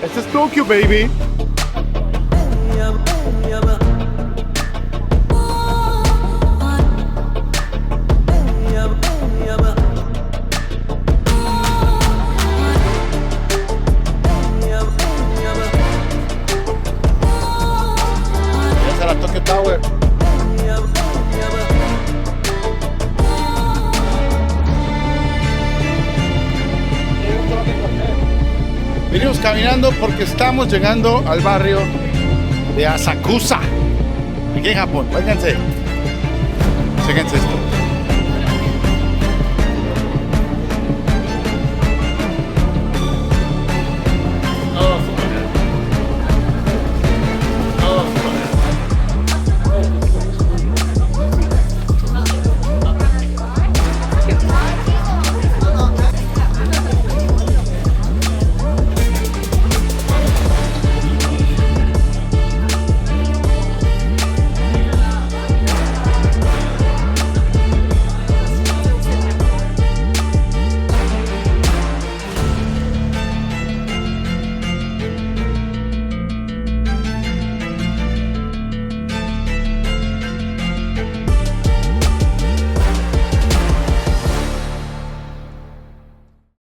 Este es Tokio, baby. Esa es la Tokyo Tower. Venimos caminando porque estamos llegando al barrio de Asakusa, aquí en Japón. Fíjense esto.